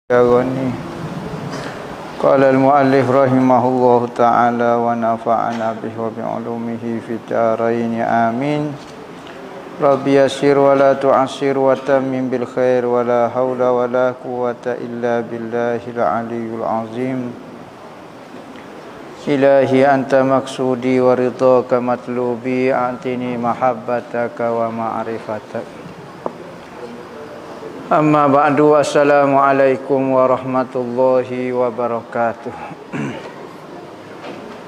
Gani. Qala al-muallif rahimahullahu ta'ala wa nafa'ana bihi wa bi'ulumihi fid dharain amin. Rabbi yassir wa la tu'assir wa tammim bil khair wa la haula wa la quwwata illa billahil aliyyil azim. Ilahi anta maksudi wa ridhaka matlubi, atini mahabbataka wa ma'rifataka. Amma ba'du, assalamualaikum warahmatullahi wabarakatuh.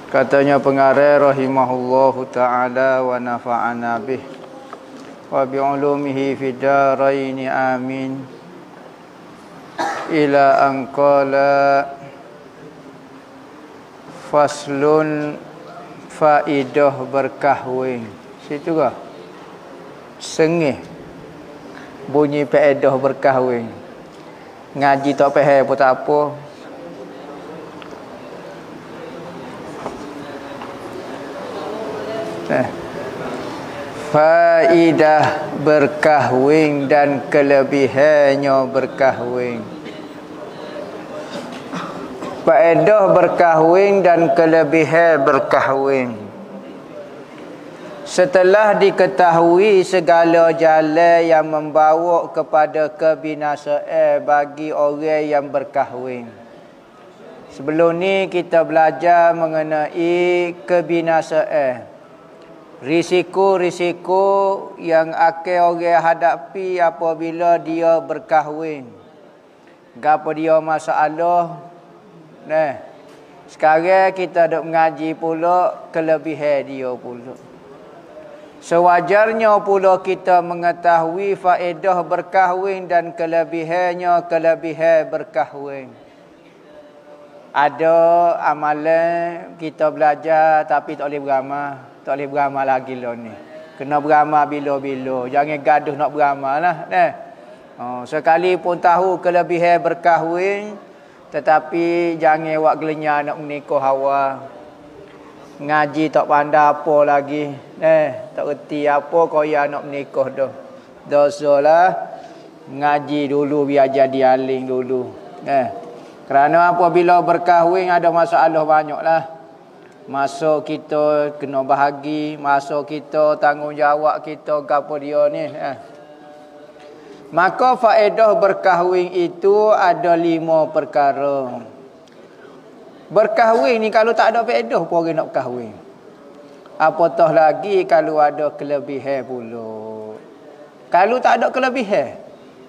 Katanya pengarah rahimahullahu ta'ala wa nafa'ana bih wa bi'ulumihi fid dharain amin. Ila anqala faslun faidah berkahwin. Situ kah? Sengih bunyi faedah berkahwin. Ngaji tak faham pun tak apa. Faedah berkahwin dan kelebihannya berkahwin. Faedah berkahwin dan kelebihan berkahwin. Setelah diketahui segala jalan yang membawa kepada kebinasaan bagi orang yang berkahwin. Sebelum ni kita belajar mengenai kebinasaan. Risiko-risiko yang akan orang hadapi apabila dia berkahwin. Gapo dia masalah? Sekarang kita dok mengaji pula kelebihan dia pula. Sewajarnya pula kita mengetahui faedah berkahwin dan kelebihannya kelebihan berkahwin. Ada amalan kita belajar tapi tak boleh beramal. Tak boleh beramal lagi lah ni. Kena beramal bila-bila. Jangan gaduh nak beramal lah. Sekalipun tahu kelebihan berkahwin, tetapi jangan awak gelenyah nak menikah awal. Ngaji tak pandai apa lagi. Tak reti apa kau ya nak menikah dah. Dosalah ngaji dulu biar jadi aling dulu. Kerana apabila berkahwin ada masalah banyaklah. Masa kita kena bahagi, masa kita tanggungjawab kita gapo dia ni. Maka faedah berkahwin itu ada 5 perkara. Berkahwin ni kalau tak ada faedah pun orang nak berkahwin. Apatah lagi kalau ada kelebihan pula. Kalau tak ada kelebihan,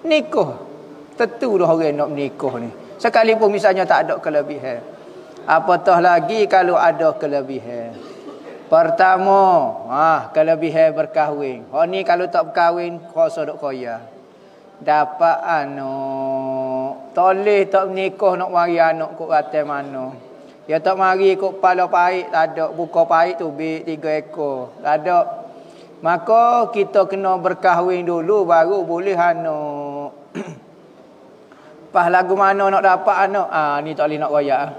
nikah. Tentu dah orang nak menikah ni. Sekalipun misalnya tak ada kelebihan. Apatah lagi kalau ada kelebihan. Pertama, kelebihan berkahwin. Ni kalau tak berkahwin, kuasa duk kaya. Dapat anak. Toleh tak menikah nak mari anak kok kata mana. Ya tak mari kok kepala pahit tak ada. Buka pahit tu 3 ekor. Tak ada. Maka kita kena berkahwin dulu baru boleh anak. Pas lagu mana nak dapat anak? Ni tak boleh nak royak.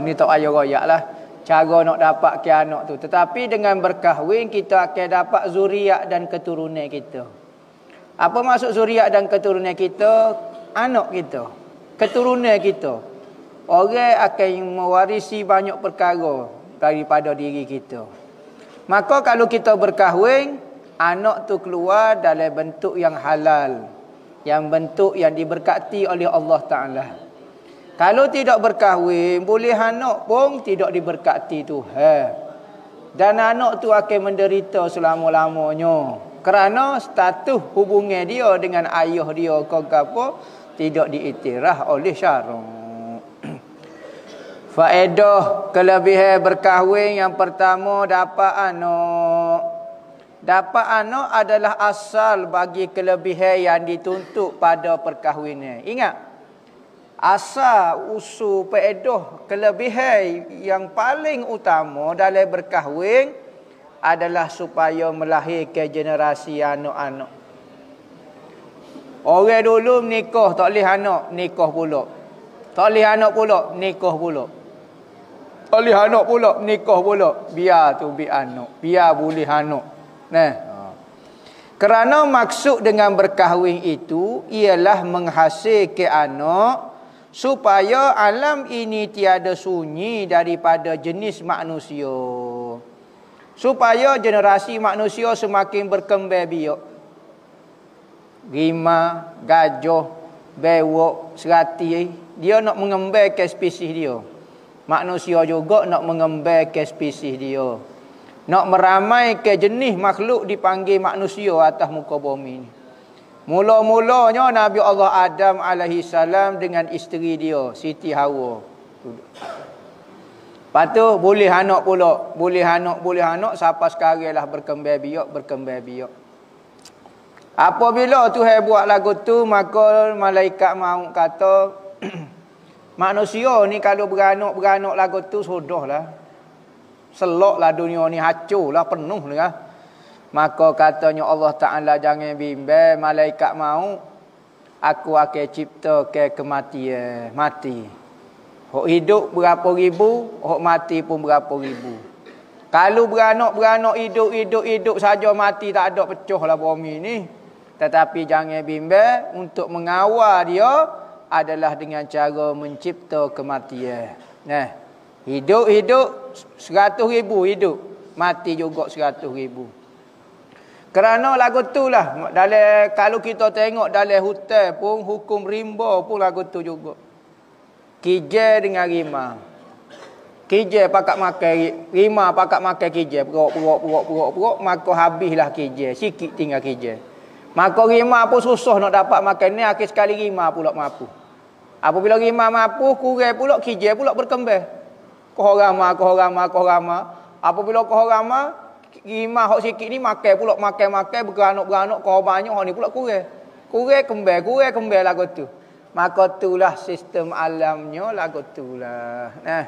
Ni tak payah royak lah. Cara nak dapat ke anak tu. Tetapi dengan berkahwin kita akan dapat zuriat dan keturunan kita. Apa maksud zuriat dan keturunan kita? Anak kita. Keturunan kita. Orang akan mewarisi banyak perkara daripada diri kita. Maka kalau kita berkahwin, anak tu keluar dalam bentuk yang halal. Yang bentuk yang diberkati oleh Allah Ta'ala. Kalau tidak berkahwin, boleh anak pun tidak diberkati Tuhan. Dan anak tu akan menderita selama-lamanya. Kerana status hubungan dia dengan ayah dia ke apa tidak diiktiraf oleh syarak. Faedah kelebihan berkahwin yang pertama dapat anak. Dapat anak adalah asal bagi kelebihan yang dituntut pada perkahwinan. Ingat, asal usul faedah kelebihan yang paling utama dalam berkahwin adalah supaya melahirkan generasi anak-anak. Orang dulu menikah tak boleh anak, nikah pula. Tak boleh anak pula, nikah pula. Tak boleh anak pula, nikah pula. Biar tu anak, biar boleh anak. Kerana maksud dengan berkahwin itu ialah menghasilkan anak supaya alam ini tiada sunyi daripada jenis manusia. Supaya generasi manusia semakin berkembang biak. Rimah, gajah, bewok, serati, dia nak mengembangkan spesies dia. Manusia juga nak mengembangkan spesies dia. Nak meramaikan jenis makhluk dipanggil manusia atas muka bumi ni. Mula-mulanya Nabi Allah Adam alaihi salam dengan isteri dia, Siti Hawa. Lepas tu boleh anak pula. Boleh anak sampai sekarang lah berkembang biak. Apabila Tuhan buat lagu tu, maka malaikat maut kata manusia ni kalau beranak lagu tu sudahlah. Seloklah dunia ni, hancurlah, penuh lah. Maka katanya Allah Ta'ala, jangan bimbang malaikat maut, aku akan cipta ke kematian, mati. Hok hidup berapa ribu, hok mati pun berapa ribu. Kalau beranak hidup saja, mati tak ada, pecah lah bumi ni. Tetapi jangan bimbang, untuk mengawal dia adalah dengan cara mencipta kematian. Nah, hidup 100,000 hidup, mati juga 100,000. Kerana lagu tu lah, kalau kita tengok dalam hutan pun, hukum rimba pun lagu tu juga. Kijai dengan rimah. Kijai pakat makan, rimah pakat makan kijai. Perok, maka habislah kijai. Sikit tinggal kijai. Maka rimah pun susah nak dapat makan ni, akhir sekali rimah pula mampu. Apabila rimah mampu, kurang pula kijai pula berkembang. Kohorama. Apabila kohorama, rimah hok sikit ni makan pula, makan beranak, kohor banyak, hok ni pula kurang. Kurang kembang lagu tu. Maka itulah sistem alamnya lagu itulah. Nah.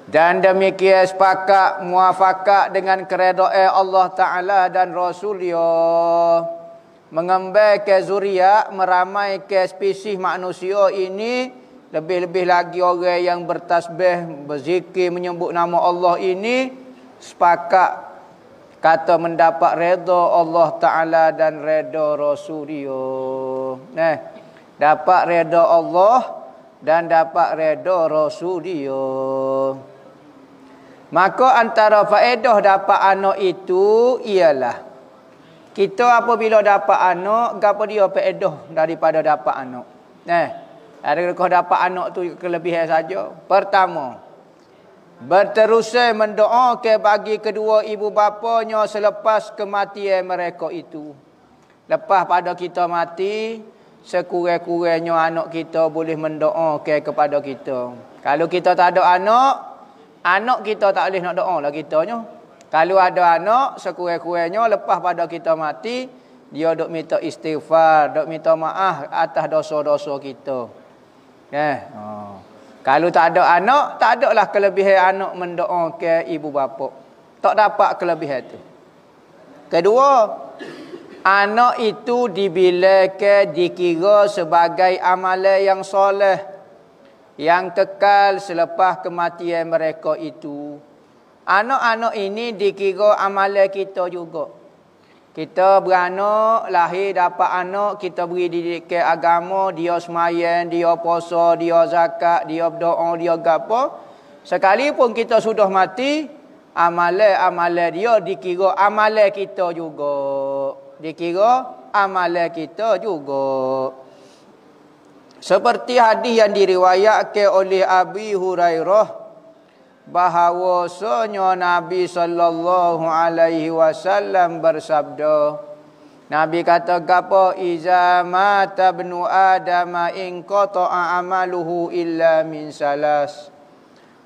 Dan demikian sepakat muafakat dengan keredaan Allah Ta'ala dan Rasul dia, mengembangkan zuriat, meramaikan spesies manusia ini. Lebih-lebih lagi orang yang bertasbih, berzikir, menyebut nama Allah ini, sepakat kata mendapat redha Allah Ta'ala dan redha Rasul dia. Nah, dapat redha Allah dan dapat redha Rasul dia. Maka antara faedah dapat anak itu ialah, kita apabila dapat anak, apa dia faedah daripada dapat anak? Nah, adakah dapat anak tu kelebihan saja? Pertama, berterusan mendoakan bagi kedua ibu bapanya selepas kematian mereka itu. Lepas pada kita mati, sekurang-kurangnya anak kita boleh mendoakan kepada kita. Kalau kita tak ada anak kita tak boleh nak doa lah kitanya. Kalau ada anak, sekurang-kurangnya lepas pada kita mati, dia duk minta istighfar, duk minta maaf atas dosa-dosa kita. Kalau tak ada anak, tak ada lah kelebihan anak mendoakan ibu bapa. Tak dapat kelebihan tu. Kedua, anak itu dibilangkan, dikira sebagai amalan yang soleh, yang kekal selepas kematian mereka itu. Anak-anak ini dikira amalan kita juga. Kita beranak, lahir dapat anak, kita beri didikan agama, dia semayang, dia puasa, dia zakat, dia berdoa, dia gapo. Sekalipun kita sudah mati, amalan-amalan dia dikira amalan kita juga. Seperti hadis yang diriwayatkan oleh Abi Hurairah, bahawasanya Nabi sallallahu alaihi wasallam bersabda, Nabi kata gapo, iza mata ibnu adama in qata'a amaluhu illa min salas,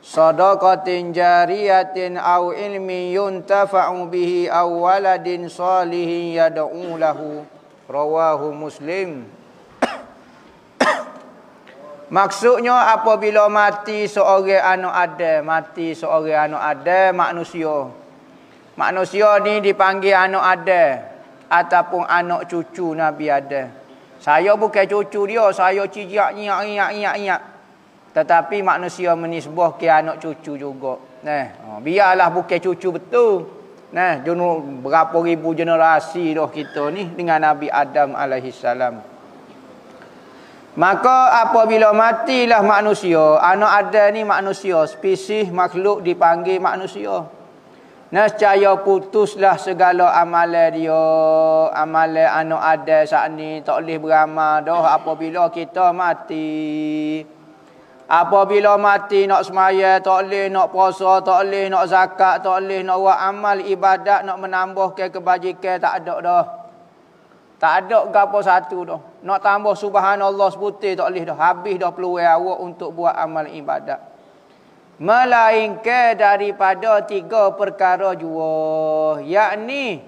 sadaqatin jariyatin aw ilmin yuntafa'u bihi aw waladin salihin yad'u lahu, rawahu Muslim. Maksudnya apabila mati seorang anak Adam, manusia ni dipanggil anak Adam ataupun anak cucu Nabi Adam. Saya bukan cucu dia, saya cijak nyak. Tetapi manusia menisbah ke anak cucu juga. Biarlah bukan cucu betul, Nah, berapa ribu generasi dah kita ni dengan Nabi Adam alaihi salam. Maka apabila matilah manusia, anak Adam ni manusia, spesies makhluk dipanggil manusia. Nescaya putuslah segala amalan dia, amalan anak Adam saat ni tak boleh beramal dah apabila kita mati. Apabila mati nak semaya tak boleh, nak puasa tak boleh, nak zakat tak boleh, nak buat amal ibadat, nak menambah kebajikan tak ada dah. Tak ada gapo satu dah. Nak tambah subhanallah sebutir tak boleh dah. Habis dah peluang awak untuk buat amal ibadat. Melainkan daripada 3 perkara jua. Yakni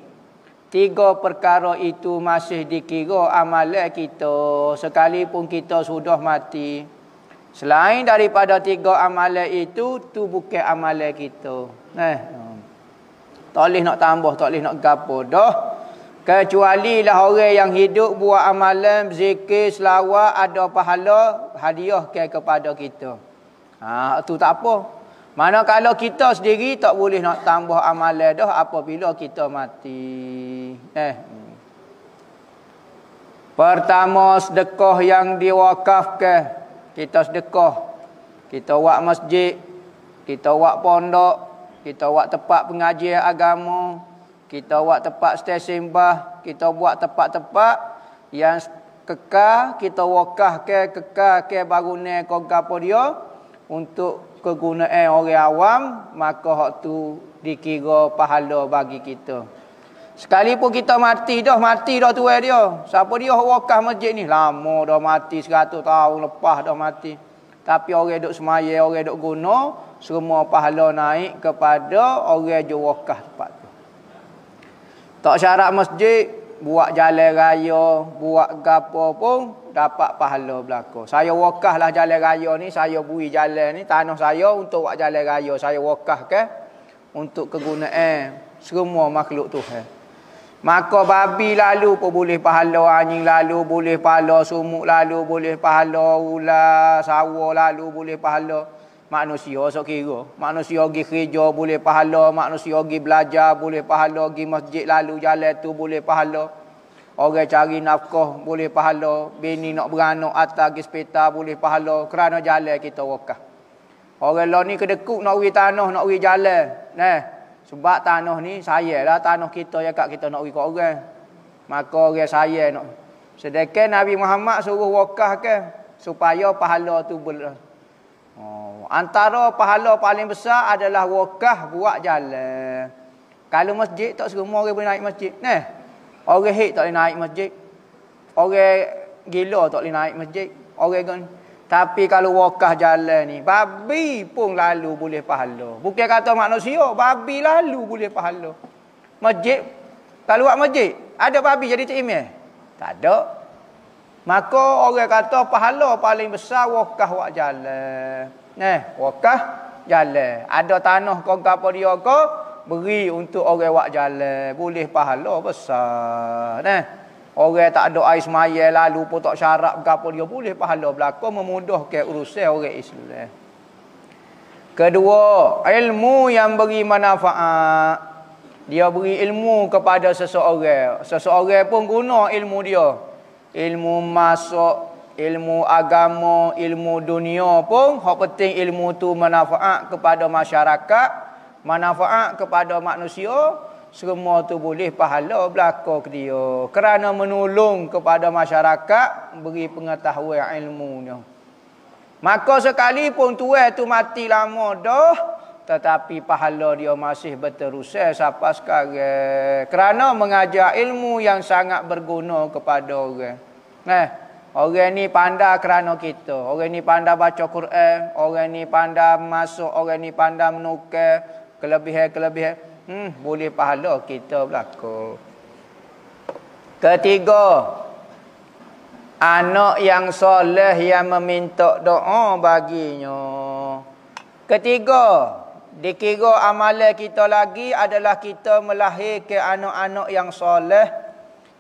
3 perkara itu masih dikira amalan kita sekalipun kita sudah mati. Selain daripada 3 amalan itu, tu bukan amalan kita. Tak boleh nak tambah, tak boleh nak gapo dah. Kecuali lah orang yang hidup buat amalan zikir, selawat, ada pahala, hadiah kepada kita. Tu tak apa. Mana kalau kita sendiri tak boleh nak tambah amalan dah apabila kita mati. Pertama, sedekah yang diwakafkan. Kita sedekah. Kita buat masjid, kita buat pondok, kita buat tempat pengajian agama, kita buat tempat stesen sembah, kita buat tempat-tempat yang kekal, kita wakafkan kekal ke bangunan ke gapo dia untuk kegunaan orang awam, maka hak tu dikira pahala bagi kita. Sekalipun kita mati dah tuan dia. Siapa dia wakaf masjid ni? Lama dah mati, 100 tahun lepas dah mati. Tapi orang duk semaya, orang duk guna, semua pahala naik kepada orang je wakaf tempat tu. Tak syarat masjid, buat jalan raya, buat gapo pun dapat pahala belaka. Saya wakaf lah jalan raya ni, saya bui jalan ni, tanah saya untuk buat jalan raya. Saya wakaf ke untuk kegunaan semua makhluk Tuhan. Maka babi lalu pun boleh pahala, anjing lalu boleh pahala, sumuk lalu boleh pahala, ular, sawa lalu boleh pahala. Manusia sok kira. Manusia pergi kerja boleh pahala, manusia pergi belajar boleh pahala, pergi masjid lalu jalan tu boleh pahala. Orang cari nafkah boleh pahala, bini nak beranak atas pergi sepeta boleh pahala kerana jalan kita wakaf. Orang lain ni kedekut nak pergi tanah, nak pergi jalan. Sebab tanah ni saya lah, tanah kita ya kat kita nak pergi kat orang. Maka orang saya nak. Sedangkan Nabi Muhammad suruh wakaf ke supaya pahala tu antara pahala paling besar adalah wakaf buat jalan. Kalau masjid tak semua orang boleh naik masjid. Orang hit tak boleh naik masjid. Orang gila tak boleh naik masjid. Orang kan. Tapi kalau wakaf jalan ni, babi pun lalu boleh pahala. Bukan kata manusia, babi lalu boleh pahala. Masjid, kalau buat masjid, ada babi jadi imam? Tak ada. Maka orang kata pahala paling besar wakaf buat jalan. Wakaf jalan. Ada tanah kau apa dia kau, beri untuk orang buat jalan. Boleh pahala besar. Orang tak ada air semaya lalu pun tak syarat gapo dia boleh pahala belaka memudahkan urusan orang Islam. Kedua, ilmu yang beri manfaat. Dia beri ilmu kepada seseorang. Seseorang pun guna ilmu dia. Ilmu masuk, ilmu agama, ilmu dunia pun hak penting ilmu tu manfaat kepada masyarakat, manfaat kepada manusia. Semua tu boleh pahala belaka ke dia kerana menolong kepada masyarakat, beri pengetahuan ilmunya. Maka sekalipun tuan tu mati lama dah, tetapi pahala dia masih berterusan sampai sekarang kerana mengajar ilmu yang sangat berguna kepada orang. Orang ni pandai kerana kita. Orang ni pandai baca Quran, orang ni pandai masuk, orang ni pandai menukar kelebihan-kelebihan. Boleh pahala kita belaka. Ketiga, anak yang soleh yang meminta doa baginya. Ketiga, dikira amalan kita lagi adalah kita melahirkan anak-anak yang soleh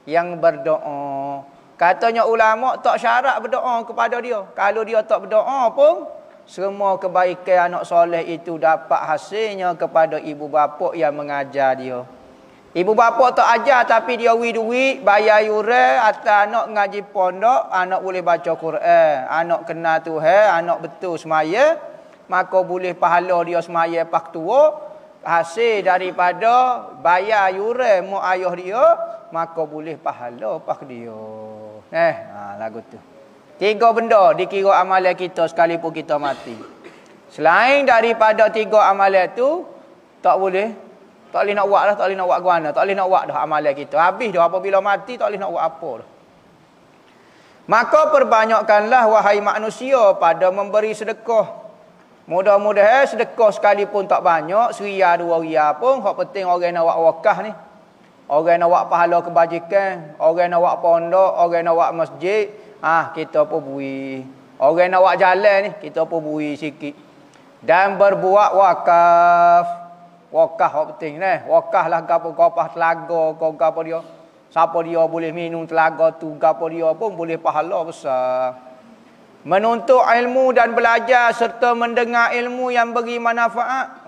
yang berdoa. Katanya ulama tak syarat berdoa kepada dia. Kalau dia tak berdoa pun Semua kebaikan anak soleh itu dapat hasilnya kepada ibu bapa yang mengajar dia. Ibu bapa tak ajar tapi dia duit, bayar yuran atas anak ngaji pondok, anak boleh baca Quran, anak kenal Tuhan, anak betul semaya, maka boleh pahala dia semaya pak tua, hasil daripada bayar yuran mak ayah dia, maka boleh pahala pak dia. Lagu tu. 3 benda dikira amalan kita sekalipun kita mati. Selain daripada 3 amalan tu, tak boleh nak buat dah, tak boleh nak buat guana, tak boleh nak buat dah amalan kita. Habis dah apabila mati tak boleh nak buat apa dah. Maka perbanyakkanlah wahai manusia pada memberi sedekah. Mudah-mudahan sedekah sekalipun tak banyak, RM1 RM2 pun, hak penting orang nak buat wakaf ni. Orang nak buat pahala kebajikan, orang nak buat pondok, orang nak buat masjid, kita pun bui. Orang nak buat jalan ni, kita pun bui sikit. Dan berbuat wakaf. Wakaf hak penting ni. Wakaf lah gapo kopah telaga, gapo dia. Siapa dia boleh minum telaga tu, gapo dia pun boleh pahala besar. Menuntut ilmu dan belajar serta mendengar ilmu yang beri manfaat.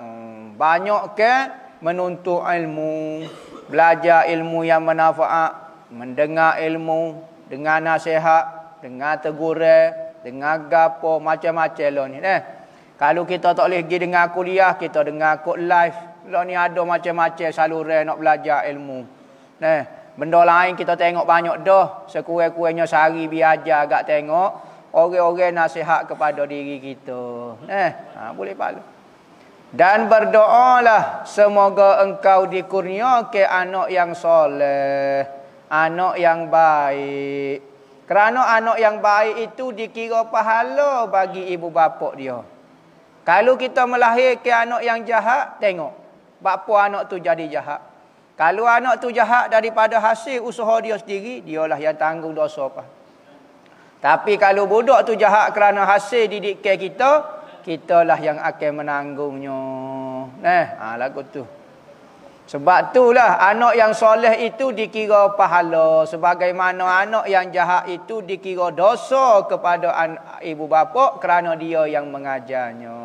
Banyak ke menuntut ilmu, belajar ilmu yang manfaat, mendengar ilmu, dengar nasihat, dengar teguran, dengar gapo macam-macam lah ni. Kalau kita tak boleh pergi dengar kuliah, kita dengar kod live. Lah ni ada macam-macam saluran nak belajar ilmu. Benda lain kita tengok banyak dah. Sekurang-kurangnya sehari biar ajar agak tengok orang-orang nasihat kepada diri kita. Boleh pahala. Dan berdoalah semoga engkau dikurniakan anak yang soleh, anak yang baik. Kerana anak yang baik itu dikira pahala bagi ibu bapa dia. Kalau kita melahirkan anak yang jahat, tengok bapa anak tu jadi jahat. Kalau anak tu jahat daripada hasil usaha dia sendiri, dialah yang tanggung dosa apa. Tapi kalau budak tu jahat kerana hasil didikan kita, kitalah yang akan menanggungnya. Lagu tu. Sebab itulah anak yang soleh itu dikira pahala, sebagaimana anak yang jahat itu dikira dosa kepada ibu bapa kerana dia yang mengajarnya.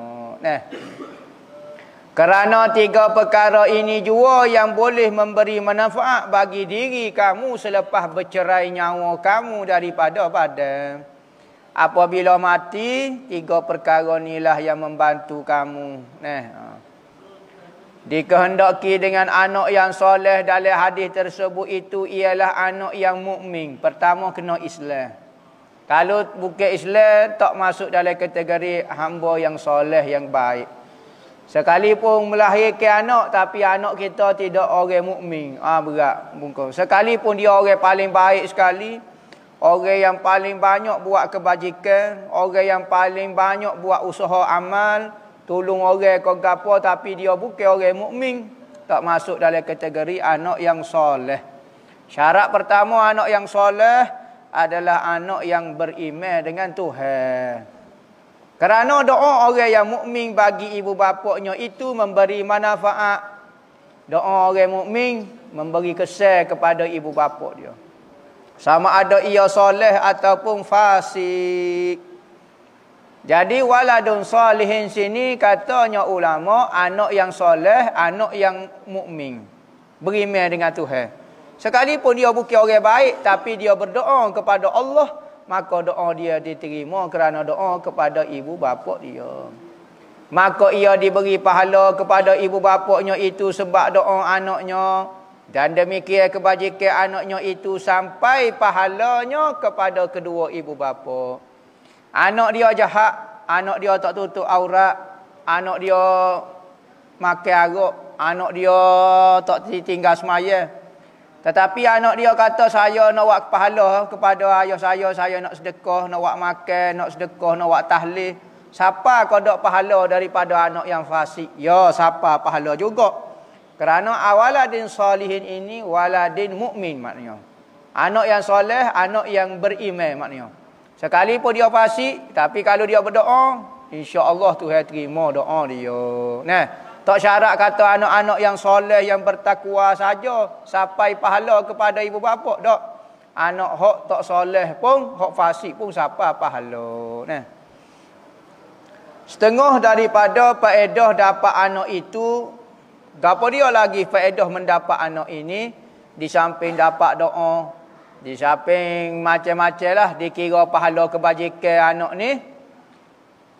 Kerana 3 perkara ini jua yang boleh memberi manfaat bagi diri kamu selepas bercerai nyawa kamu daripada badan. Apabila mati, 3 perkara inilah yang membantu kamu. Dikehendaki dengan anak yang soleh dalam hadis tersebut itu ialah anak yang mukmin. Pertama kena Islam. Kalau bukan Islam, tak masuk dalam kategori hamba yang soleh, yang baik. Sekalipun melahirkan anak, tapi anak kita tidak orang mukmin, berat. Sekalipun dia orang paling baik sekali, orang yang paling banyak buat kebajikan, orang yang paling banyak buat usaha amal, tolong orang ke gapo, tapi dia bukan orang mukmin, tak masuk dalam kategori anak yang soleh. Syarat pertama anak yang soleh adalah anak yang beriman dengan Tuhan. Kerana doa orang yang mukmin bagi ibu bapaknya itu memberi manfaat. Doa orang mukmin memberi kesan kepada ibu bapa dia. Sama ada ia soleh ataupun fasik. Jadi waladun salihin sini katanya ulama, anak yang soleh, anak yang mukmin, beriman dengan Tuhan. Sekalipun dia bukan orang baik, tapi dia berdoa kepada Allah, maka doa dia diterima kerana doa kepada ibu bapa dia. Maka ia diberi pahala kepada ibu bapanya itu sebab doa anaknya, dan demikian kebajikan anaknya itu sampai pahalanya kepada kedua ibu bapa. Anak dia jahat, anak dia tak tutup aurat, anak dia makan arak, anak dia tak tinggal semaya. Tetapi anak dia kata, saya nak buat pahala kepada ayah saya nak sedekah, nak buat makan, nak sedekah, nak buat tahlil. Siapa kau dak pahala daripada anak yang fasik? Ya, siapa pahala juga. Kerana awaladin salihin ini waladin mukmin maknanya. Anak yang soleh, anak yang beriman maknanya. Sekalipun dia fasik, tapi kalau dia berdoa, insya-Allah Tuhan terima doa dia. Tak syarat kata anak-anak yang soleh, yang bertakwa saja sampai pahala kepada ibu bapa. Tak. Anak hak tak soleh pun, hak fasik pun sampai pahala. Setengah daripada faedah dapat anak itu, gapo dia lagi faedah mendapat anak ini, di samping dapat doa, di samping macam-macam lah dikira pahala kebajikan anak ni,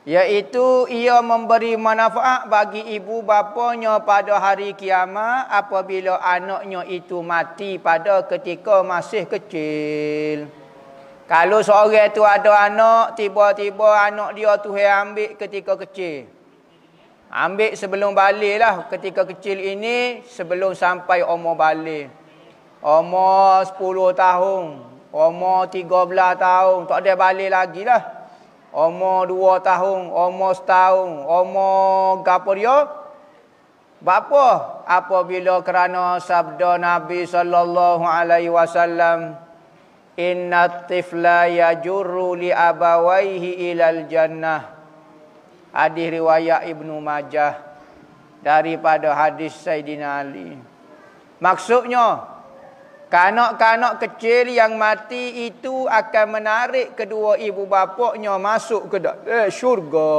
iaitu ia memberi manfaat bagi ibu bapanya pada hari kiamat apabila anaknya itu mati pada ketika masih kecil. Kalau seorang tu ada anak, tiba-tiba anak dia Tuhan ambil ketika kecil. Ambil sebelum balik lah. Ketika kecil ini, sebelum sampai umur balik. Umur 10 tahun. Umur 13 tahun. Tak ada balik lagi lah. Umur 2 tahun. Umur setahun. Umur apa dia? Bapa? Apabila kerana sabda Nabi SAW, Inna tifla yajurru li abawaihi ilal jannah. Hadis riwayat Ibnu Majah daripada hadis Sayyidina Ali. Maksudnya, kanak-kanak kecil yang mati itu akan menarik kedua ibu bapaknya masuk ke syurga.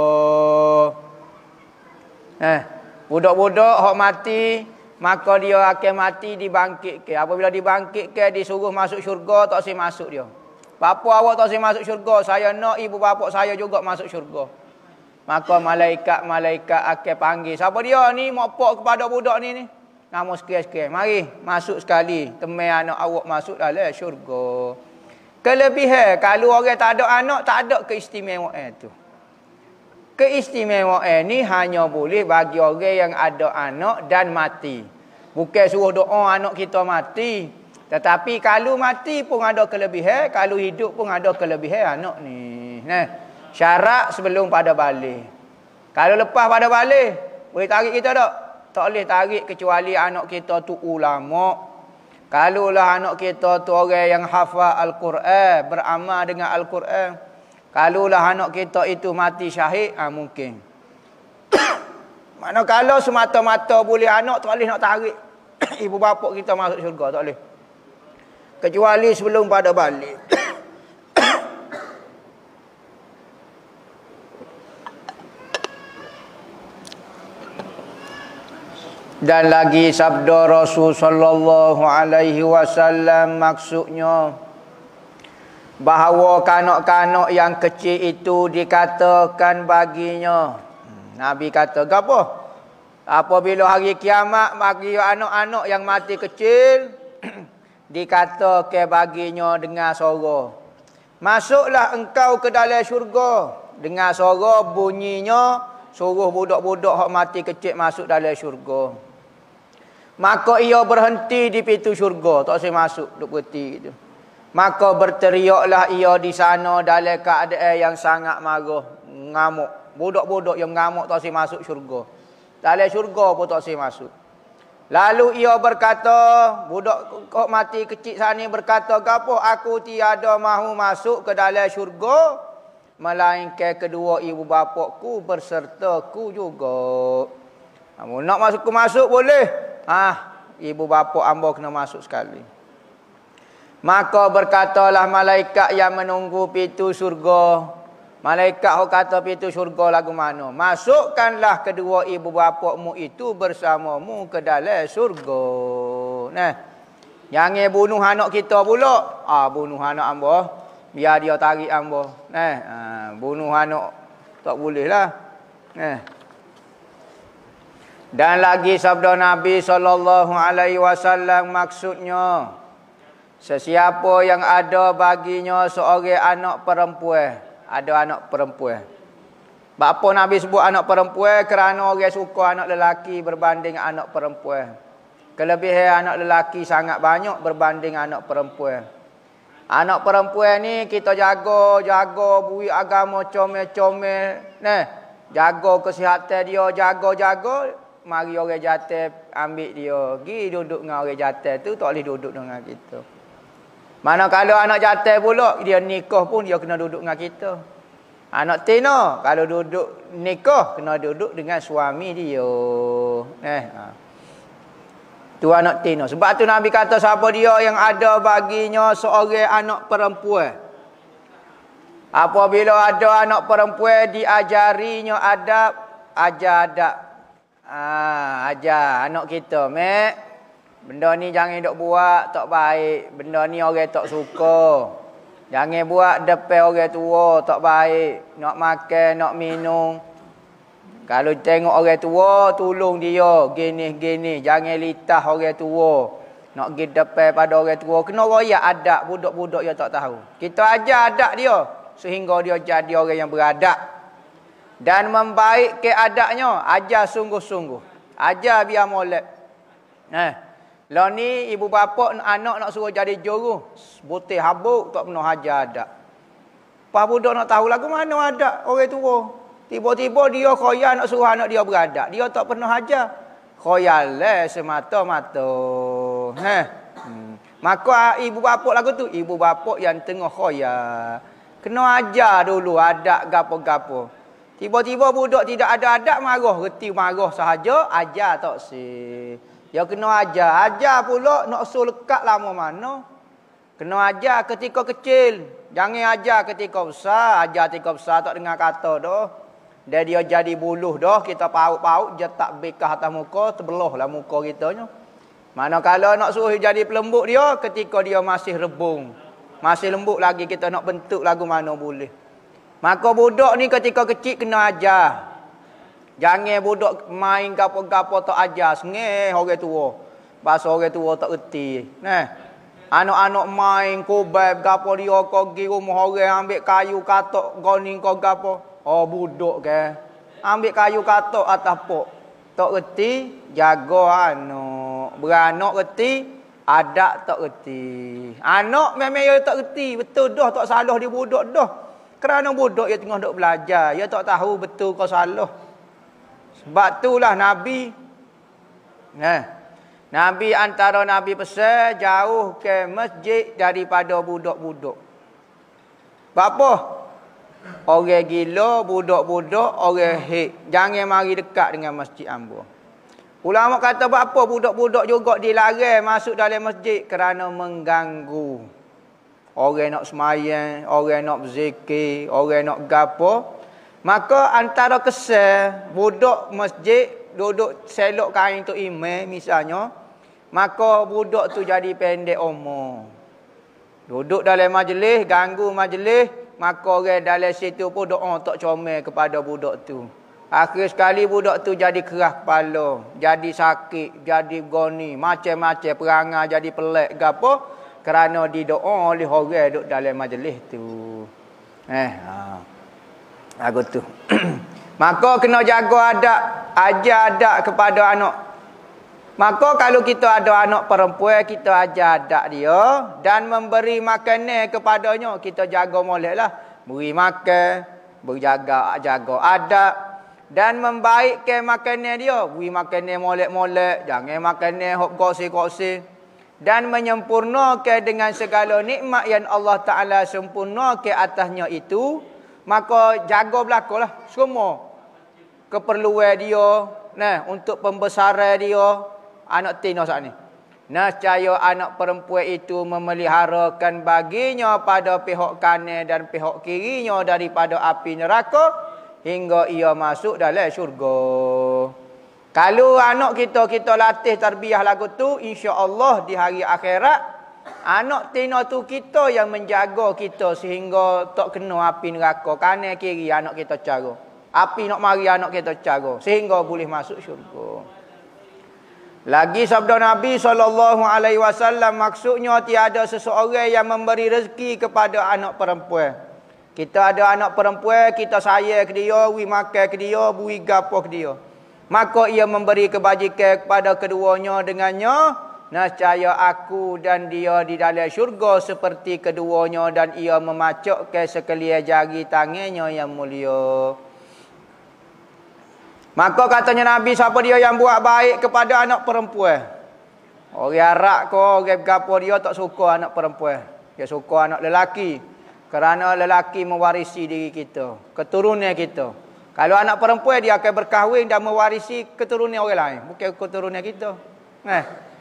Budak-budak hok mati, maka dia akan mati dibangkitkan. Apabila dibangkitkan, disuruh masuk syurga, tak boleh masuk dia. Bapa awak tak boleh masuk syurga, saya nak ibu bapa saya juga masuk syurga. Maka malaikat-malaikat akan panggil. Siapa dia ni? Mokpok kepada budak ni. Nama sekian-sekian. Mari, masuk sekali. Temui anak awak masuk dalam syurga. Kelebihan, kalau orang tak ada anak, tak ada keistimewaan tu. Keistimewaan ni hanya boleh bagi orang yang ada anak dan mati. Bukan suruh doa anak kita mati. Tetapi kalau mati pun ada kelebihan, kalau hidup pun ada kelebihan anak ni. Syarat sebelum pada balik. Kalau lepas pada balik, boleh tarik kita tak? Tak boleh tarik kecuali anak kita tu ulama. Kalaulah anak kita tu orang yang hafal Al-Quran, beramal dengan Al-Quran. Kalaulah anak kita itu mati syahid, mungkin. Manakala semata-mata boleh anak, tak boleh nak tarik ibu bapa kita masuk syurga, tak boleh. Kecuali sebelum pada balik. Dan lagi sabda Rasul sallallahu alaihi wasallam, maksudnya bahawa kanak-kanak yang kecil itu dikatakan baginya. Nabi kata, apa? Apabila hari kiamat bagi anak-anak yang mati kecil, dikatakan baginya dengan suara, masuklah engkau ke dalam syurga. Dengan suara bunyinya, suruh budak-budak hak mati kecil masuk dalam syurga. Maka ia berhenti di pintu syurga, tak boleh masuk, duk berhenti gitu. Maka berteriaklah ia di sana dalam keadaan yang sangat marah, ngamuk. Budak-budak yang ngamuk tak boleh masuk syurga. Dalam syurga pun tak boleh masuk. Lalu ia berkata, budak kok mati kecil sana berkata, gapo aku tiada mahu masuk ke dalam syurga, melainkan kedua ibu bapakku bersertaku juga. Nak masuk boleh. Ibu bapa hamba kena masuk sekali. Maka berkatalah malaikat yang menunggu pintu syurga. Malaikat yang kata pintu syurga lagu mana? Masukkanlah kedua ibu bapakmu itu bersamamu ke dalam syurga. Jangan bunuh anak kita pula. Bunuh anak hamba, biar dia tarik hamba. Bunuh anak tak boleh lah. Dan lagi sabda Nabi SAW, maksudnya, sesiapa yang ada baginya seorang anak perempuan. Ada anak perempuan. Bapa Nabi sebut anak perempuan kerana orang suka anak lelaki berbanding anak perempuan. Kelebihan anak lelaki sangat banyak berbanding anak perempuan. Anak perempuan ni kita jaga bui agama comel-comel. Jaga kesihatan dia, jaga. Mari orang jatuh ambil dia. Pergi duduk dengan orang jatuh tu, tak boleh duduk dengan kita. Mana kalau anak jatuh pula, dia nikah pun dia kena duduk dengan kita. Anak tina, kalau duduk nikah, kena duduk dengan suami dia. Tu anak tina. Sebab tu Nabi kata siapa dia yang ada baginya seorang anak perempuan. Apabila ada anak perempuan diajarinya adab, ajar adab. Ajar anak kita, mek. Benda ni jangan dok buat, tak baik. Benda ni orang tak suka. Jangan buat depan orang tua, tak baik. Nak makan, nak minum. Kalau tengok orang tua, tolong dia. Gini-gini. Jangan litah orang tua. Nak pergi depan pada orang tua. Kena royak adab budak-budak yang tak tahu. Kita ajar adab dia. Sehingga dia jadi orang yang beradab. Dan membaik ke adabnya. Ajar sungguh-sungguh. Ajar biar molek. Lah ni ibu bapa anak nak suruh jadi juru. Boteh habuk tak pernah ajar adab. Pas budak nak tahu lagu mana adab orang tua. Tiba-tiba dia khoyal nak suruh anak dia beradab. Dia tak pernah ajar. Khoyal semata-mata. Maka ibu bapa lagu tu. Ibu bapa yang tengah khoyal. Kena ajar dulu adab gapo-gapo. Tiba-tiba budak tidak ada adab marah. Reti marah sahaja. Ajar tak sih. Dia kena ajar. Ajar pula nak suruh lekat lama mana. Kena ajar ketika kecil. Jangan ajar ketika besar. Ajar ketika besar tak dengar kata dah. Dan dia jadi buluh dah. Kita paut-paut. Dia tak bekah atas muka. Terbelah lah muka kitanya. Manakala nak suruh jadi pelembut dia. Ketika dia masih rebung. Masih lembut lagi. Kita nak bentuk lagu mana boleh. Maka budak ni ketika kecil kena ajar. Jangan budak main gapo-gapo tak ajar. Sengih orang tua. Bahasa orang tua tak erti. Anak-anak main kubab gapo dia kau pergi rumah orang ambil kayu katok goning kau gapo. Oh budak ke. Ambil kayu katok atas pok. Tak erti jaga anak. Beranak erti adak tak erti. Anak memang dia tak erti. Betul dah tak salah dia budak dah. Kerana budak dia tengah duk belajar. Dia tak tahu betul kau salah. Sebab itulah Nabi. Nabi antara Nabi pesan jauh ke masjid daripada budak-budak. Apa? Orang gila, budak-budak, orang hek. Jangan mari dekat dengan masjid ambo. Ulama kata apa budak-budak juga dilarang masuk dalam masjid kerana mengganggu. Orang nak semayang, orang nak berzikir, orang nak gapo. Maka antara kesal budak masjid duduk selok kain tu imam misalnya, maka budak tu jadi pendek umur. Duduk dalam majlis, ganggu majlis, maka orang dalam situ pun doa tak comel kepada budak tu. Akhir sekali budak tu jadi keras kepala, jadi sakit, jadi goni, macam-macam perangai jadi pelik gapo kerana didoa oleh orang duduk dalam majlis tu. Lagu tu. Maka kena jaga adab, ajar adab kepada anak. Maka kalau kita ada anak perempuan, kita ajar adab dia dan memberi makanan kepadanya, kita jaga moleklah, beri makan, berjaga adab dan membaikkan makanan dia, beri makanan molek-molek, jangan makanan hok kosi-kosi dan menyempurnakan dengan segala nikmat yang Allah Taala sempurnakan atasnya itu. Maka jaga belakalah semua keperluan dia, untuk pembesaran dia anak tino saat ni. Nescaya anak perempuan itu memeliharakan baginya pada pihak kanan dan pihak kirinya daripada api neraka hingga ia masuk dalam syurga. Kalau anak kita latih tarbiyah lagu tu, insya-Allah di hari akhirat anak tino tu kita yang menjaga kita sehingga tak kena api neraka. Kanan kiri anak kita cara. Api nak mari anak kita cara sehingga boleh masuk syurga. Lagi sabda Nabi SAW, maksudnya tiada seseorang yang memberi rezeki kepada anak perempuan. Kita ada anak perempuan, kita sayang ke dia, beri makan ke dia, beri gapo ke dia. Maka ia memberi kebajikan kepada keduanya dengannya. Nescaya aku dan dia di dalam syurga seperti keduanya dan ia memacokkan sekalian jari tangannya yang mulia. Maka katanya Nabi, siapa dia yang buat baik kepada anak perempuan? Orang Arab ke orang gapo dia tak suka anak perempuan. Dia suka anak lelaki. Kerana lelaki mewarisi diri kita, keturunan kita. Kalau anak perempuan dia akan berkahwin dan mewarisi keturunan orang lain, bukan keturunan kita.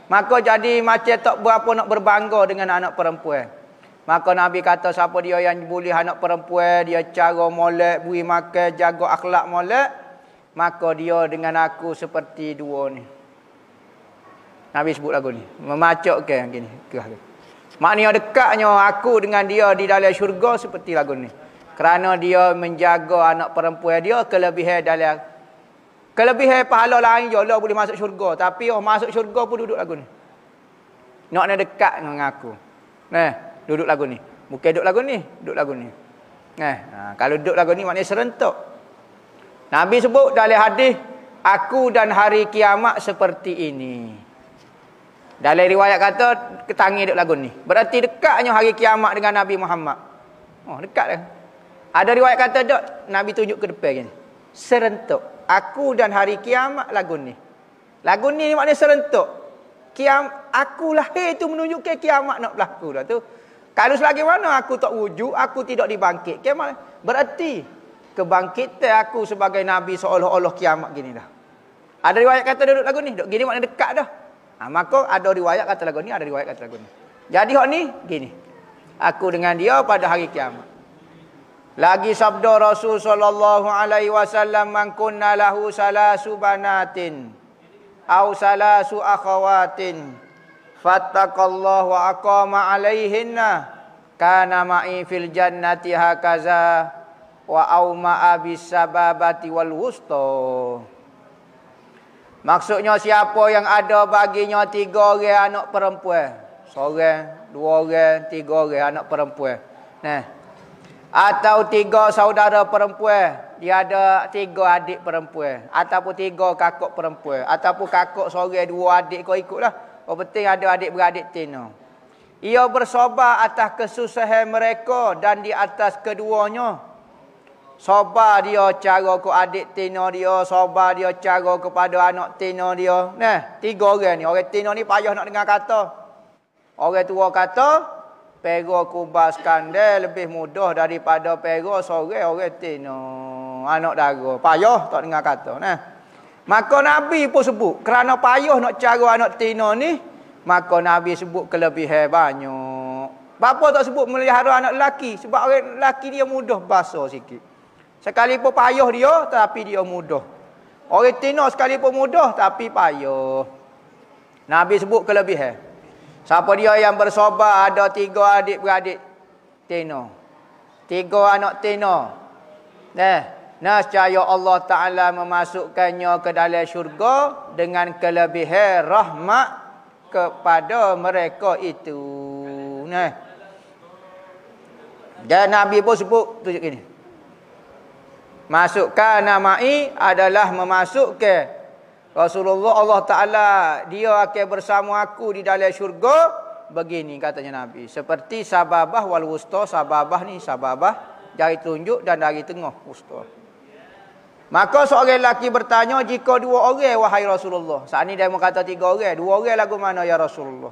Maka jadi macam tak berapa nak berbangga dengan anak perempuan. Maka Nabi kata siapa dia yang boleh anak perempuan, dia cara molek, beri makan, jaga akhlak molek, maka dia dengan aku seperti dua ni. Nabi sebut lagu ni. Memacok ke gini. Maknanya dekatnya aku dengan dia di dalam syurga seperti lagu ni. Kerana dia menjaga anak perempuan dia, kelebihan dalam kelebihan pahala lain je lah boleh masuk syurga. Tapi masuk syurga pun duduk lagu ni. Nak dekat dengan aku. Duduk lagu ni. Bukan duduk lagu ni, duduk lagu ni. Kalau duduk lagu ni maknanya serentak. Nabi sebut dalam hadis, aku dan hari kiamat seperti ini. Dalam riwayat kata ketangi duduk lagu ni. Berarti dekatnya hari kiamat dengan Nabi Muhammad. Dekat dah. Ada riwayat kata dok, Nabi tunjuk ke depan gini. Serentak. Aku dan hari kiamat lagu ni. Lagu ni maknanya serentak. Aku lahir itu menunjukkan kiamat nak berlaku dah tu. Kalau selagi mana aku tak wujud, aku tidak dibangkit. Berarti kebangkitan aku sebagai Nabi seolah-olah kiamat gini dah. Ada riwayat kata duduk lagu ni. Duduk gini maknanya dekat dah. Maka ada riwayat kata lagu ni, ada riwayat kata lagu ni. Jadi hak ni gini. Aku dengan dia pada hari kiamat. Lagi sabda Rasul sallallahu alaihi wasallam, man kunna lahu salasu banatin au salasu akhawatin fattaqallahu wa aqama alaihinna kana ma'i fil jannati hakaza wa auma bis sababati wal wusta. Maksudnya siapa yang ada baginya 3 orang anak perempuan, seorang, 2 orang, 3 orang anak perempuan. Atau 3 saudara perempuan, dia ada 3 adik perempuan, ataupun 3 kakak perempuan, ataupun kakak seorang 2 adik, kau ikutlah. Penting ada adik-beradik tino. Ia bersabar atas kesusahan mereka dan di atas keduanya. Sabar dia cara ke adik tino dia, sabar dia cara kepada anak tino dia. 3 orang ni. Orang tino ni payah nak dengar kata. Orang tua kata, pera kubas kandel lebih mudah daripada pera seorang orang tino. Anak dara. Payah tak dengar kata. Maka Nabi pun sebut, kerana payah nak cara anak tino ni, maka Nabi sebut kelebihan banyak. Bapa tak sebut melihara anak lelaki, sebab orang lelaki dia mudah basuh sikit. Sekalipun payah dia, tapi dia mudah. Orang tino sekalipun mudah, tapi payah. Nabi sebut kelebihan. Siapa dia yang bersabar ada 3 adik-beradik tino, 3 anak tino. Nescaya Allah Ta'ala memasukkannya ke dalam syurga dengan kelebihan rahmat kepada mereka itu. Dan Nabi pun sebut tunjuk ini. Masukkan namai adalah memasukkan Rasulullah, Allah Ta'ala, dia akan bersama aku di dalam syurga. Begini katanya Nabi. Seperti sababah wal wusta. Sababah ni sababah, jari tunjuk, dan jari tengah wusta. Maka seorang lelaki bertanya, jika 2 orang wahai Rasulullah. Saat ni dia kata 3 orang. 2 orang lagu mana ya Rasulullah?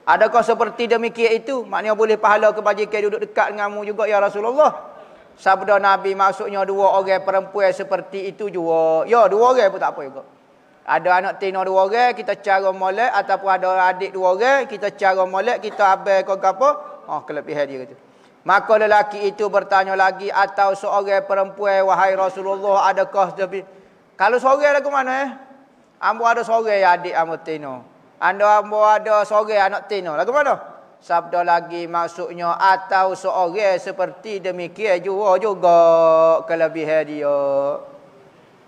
Adakah seperti demikian itu? Maknanya boleh pahala kebajikan duduk dekat denganmu juga ya Rasulullah. Sabda Nabi maksudnya 2 orang perempuan seperti itu juga. Ya 2 orang pun tak apa juga. Ada anak tino 2 orang, kita cara molek. Ataupun ada adik 2 orang, kita cara molek, kita abang ke apa. Kelebihan dia kata. Maka lelaki itu bertanya lagi, atau seorang perempuan wahai Rasulullah, adakah lebih? Kalau seorang lagu mana Ambo ada seorang adik ambo tino. Ambo ada seorang anak tino. Lagu mana? Sabda lagi maksudnya atau seorang seperti demikian juga kelebihan dia.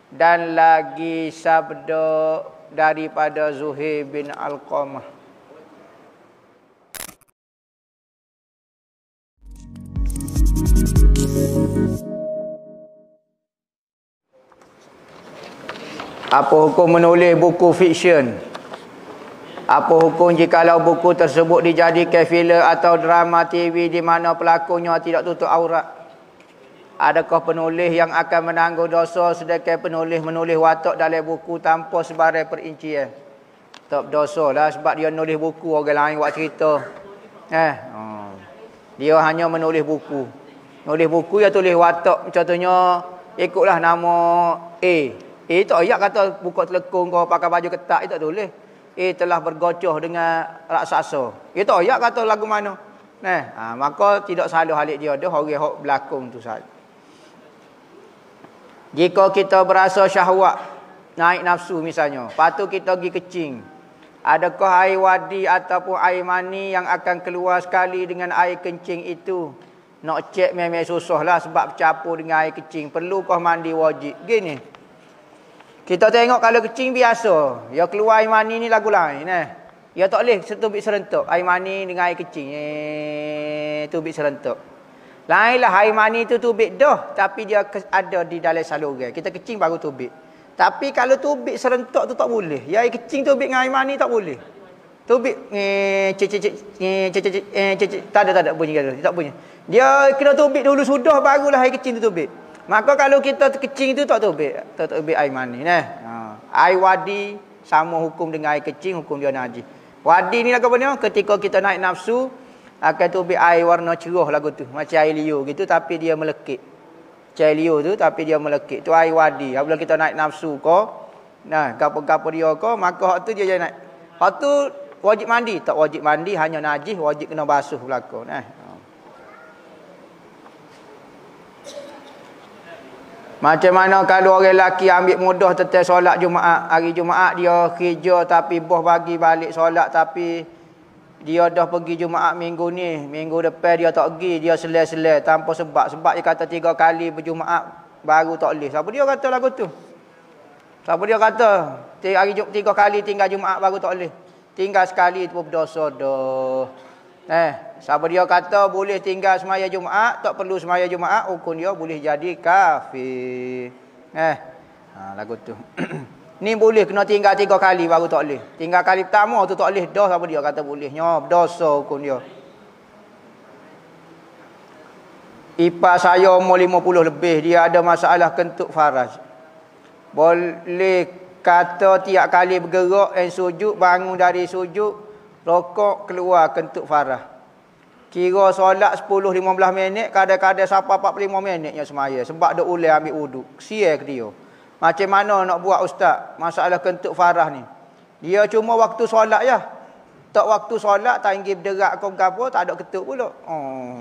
Dan lagi sabda daripada Zuhair bin Alqamah. Apa hukum menulis buku fiksyen? Apa hukum jikalau buku tersebut dijadikan filem atau drama TV di mana pelakunya tidak tutup aurat? Adakah penulis yang akan menanggung dosa sedangkan penulis menulis watak dalam buku tanpa sebarang perincian? Tak berdosa lah sebab dia nulis buku, orang lain buat cerita. Dia hanya menulis buku. Nulis buku dia tulis watak, contohnya ikutlah nama A. A tak ayat kata buka telekung kau pakai baju ketat, itu tak tulis. Telah bergocoh dengan raksasa. Itu ayat kata lagu mana. Maka tidak salah halik dia dah orang hok berlakon tu saja. Jika kita berasa syahwat, naik nafsu misalnya, patut kita pergi kencing. Adakah air wadi ataupun air mani yang akan keluar sekali dengan air kencing itu? Nak cek memang susah lah sebab bercampur dengan air kencing. Perlukah mandi wajib? Gini. Kita tengok kalau kencing biasa, ya keluar air mani ni lagu lain. Ya tak boleh setubik serentak. Air mani dengan air kencing. Tubik serentak. Lainlah air mani tu tubik dah. Tapi dia ada di dalam saluran. Kita kencing baru tubik. Tapi kalau tubik serentak tu tak boleh. Ya air kencing tubik dengan air mani tak boleh. Tubik tak ada bunyi kata. Tak bunyi. Dia kena tubik dulu sudah barulah air kencing tu tubik. Maka kalau kita kencing tu tak tubik air mani Air wadi sama hukum dengan air kencing, hukum dia najis. Wadi ni lagu apa ni? Ketika kita naik nafsu akan tubik air warna cerah lagu tu, macam air liur gitu tapi dia melekit. Air liur tu tapi dia melekit. Tu air wadi. Apabila kita naik nafsu gapo-gapo dia maka hak tu dia jadi naik. Hak tu wajib mandi, tak wajib mandi, hanya najis, wajib kena basuh belakang. Macam mana kalau orang lelaki ambil mudah tetap solat Jumaat. Hari Jumaat dia kerja tapi boh bagi balik solat tapi dia dah pergi Jumaat minggu ni. Minggu depan dia tak pergi. Dia selai-selai tanpa sebab. Sebab dia kata 3 kali berjumaat baru tak boleh. Siapa dia kata lagu tu? Siapa dia kata? Hari 3 kali tinggal Jumaat baru tak boleh. Tinggal sekali tu berdosa dah. Siapa dia kata boleh tinggal semaya Jumaat, tak perlu semaya Jumaat, hukum dia boleh jadi kafir. Lagu tu. Ni boleh kena tinggal 3 kali baru tak boleh. Tinggal kali pertama tu tak boleh dah, siapa dia kata bolehnya, berdosa hukum dia. Ipar saya umur 50 lebih, dia ada masalah kentut faraj. Boleh kata tiap kali bergerak sujud, bangun dari sujud, rokok keluar kentut farah. Kira solat 10-15 minit, kadang-kadang sampai 45 minitnya semaya. Sebab dia ulai ambil wuduk. Sial ke dia. Macam mana nak buat ustaz masalah kentut farah ni? Dia cuma waktu solat je. Tak waktu solat, tak ingin berderak ke apa, tak ada kentut pula.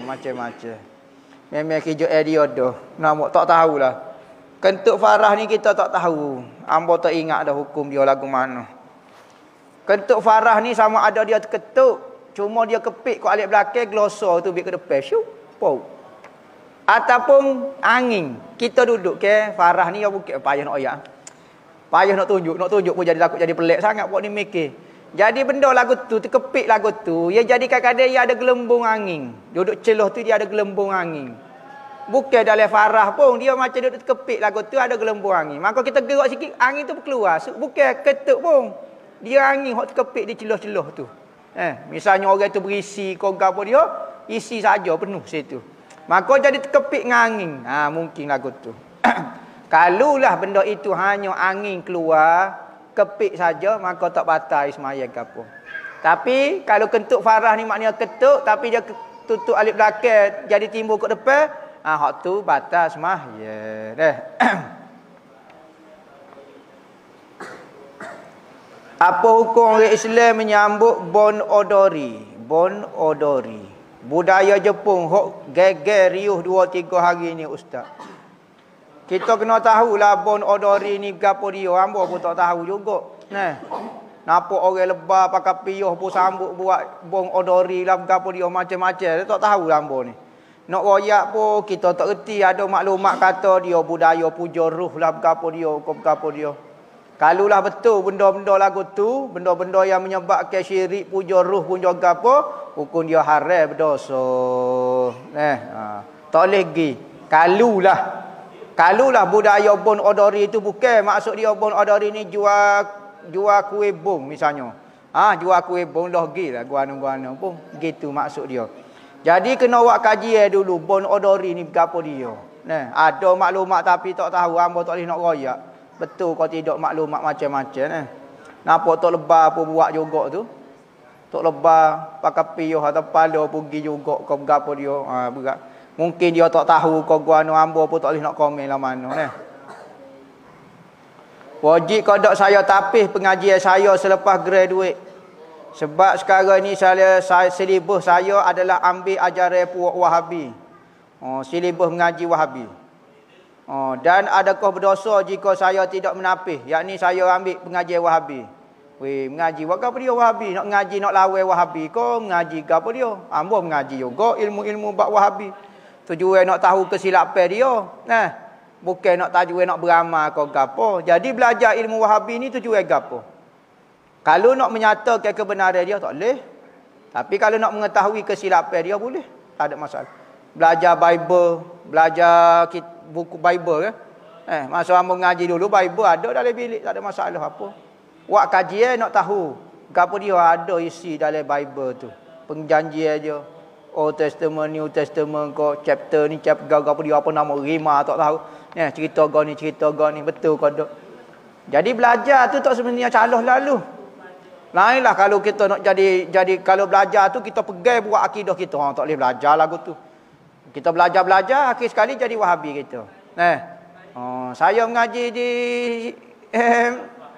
Macam-macam. Memang kerja dia dah. Nampak tak tahulah. Kentut farah ni kita tak tahu. Ambo tak ingat dah hukum dia lagu mana. Kentut farah ni sama ada dia terketuk, cuma dia kepik kat alik belakang, glosor tu biar ke depan. Syuk, pau. Ataupun angin. Kita duduk ke farah ni, ya bukit payah nak ayat. Payah nak tunjuk pun jadi takut jadi pelik sangat buat ni mikir. Jadi benda lagu tu, terkepik lagu tu, ia jadi kadang-kadang ia ada gelembung angin. Duduk celah tu dia ada gelembung angin. Bukan dalam farah pun, dia macam duduk terkepik lagu tu ada gelembung angin. Maka kita gerak sikit, angin tu berkeluar. Bukan ketuk pun. Dia angin hok terkepik di celah-celah tu. Misalnya orang tu berisi apa dia, isi saja penuh situ. Maka jadi terkepik dengan angin. Mungkin lagu tu. Kalulah benda itu hanya angin keluar, kepik saja, maka tak batal sembahyang ke apa. Tapi kalau kentut farah ni maknanya ketuk tapi dia tutup alif belakang jadi timbul ke depan, hak tu batal sembahyang. Apa hukum orang Islam menyambut Bon Odori? Bon Odori. Budaya Jepun hok geger riuh 2-3 hari ni ustaz. Kita kena tahulah Bon Odori ni gapo dia. Hamba pun tak tahu juga. Nampak orang lebar pakai piyuh pun sambut buat Bon Odori lah gapo dia macam-macam. Tak tahu lah hamba ni. Nak royak pun kita tak reti, ada maklumat kata dia budaya puja ruh lah gapo dia. Kalulah betul benda-benda lagu tu, benda-benda yang menyebabkan syirik puja ruh pun juga apa, hukum dia haram berdosa. Tak boleh pergi. Kalulah budaya Bon Odori itu bukan maksud dia Bon Odori ni jual kuih bong misalnya. Jual kuih bong dah gilah guana-guana pun gitu maksud dia. Jadi kena buat kajian dulu Bon Odori ni gapo dia. Ada maklumat tapi tak tahu, hamba tak boleh nak royak. Betul kau tidak maklumat macam-macam. Nampak Tok Lebar pun buat juga tu. Tok Lebar pakai piyuh atau pala pergi juga kau berapa dia. Berat. Mungkin dia tak tahu kau guano hamba pun tak boleh nak komen lah mana. Wajib kodok saya tapih pengajian saya selepas graduate. Sebab sekarang ni saya silibus saya adalah ambil ajaran puak Wahabi. Silibus mengaji Wahabi. Dan adakah berdosa jika saya tidak menapis? Yakni saya ambil pengajian Wahabi. Weh, mengaji buat apa dia Wahabi? Nak mengaji nak lawan Wahabi kau mengaji ke apa dia? Ambo mengaji juga ilmu-ilmu bab Wahabi. Tujuan nak tahu kesilapan dia. Bukan nak tujuan nak beramal ke gapo. Jadi belajar ilmu Wahabi ni tujuan gapo? Kalau nak menyatakan kebenaran dia tak boleh. Tapi kalau nak mengetahui kesilapan dia boleh. Tak ada masalah. Belajar Bible, belajar buku Bible kan. Masa ambo mengaji dulu Bible ada dalam bilik, tak ada masalah apa. Buat kajian nak tahu gapo dia ada isi dalam Bible tu. Perjanjian dia. Old Testament, New Testament ko chapter ni chapter gapo dia apa nama rima tak tahu. Cerita gau ni betul ke tak. Jadi belajar tu tak sebenarnya calah lalu. Lainlah kalau kita nak jadi kalau belajar tu kita pegang buat akidah kita. Tak boleh belajar lagu tu. Kita belajar akhir sekali jadi Wahabi kita. Saya mengaji di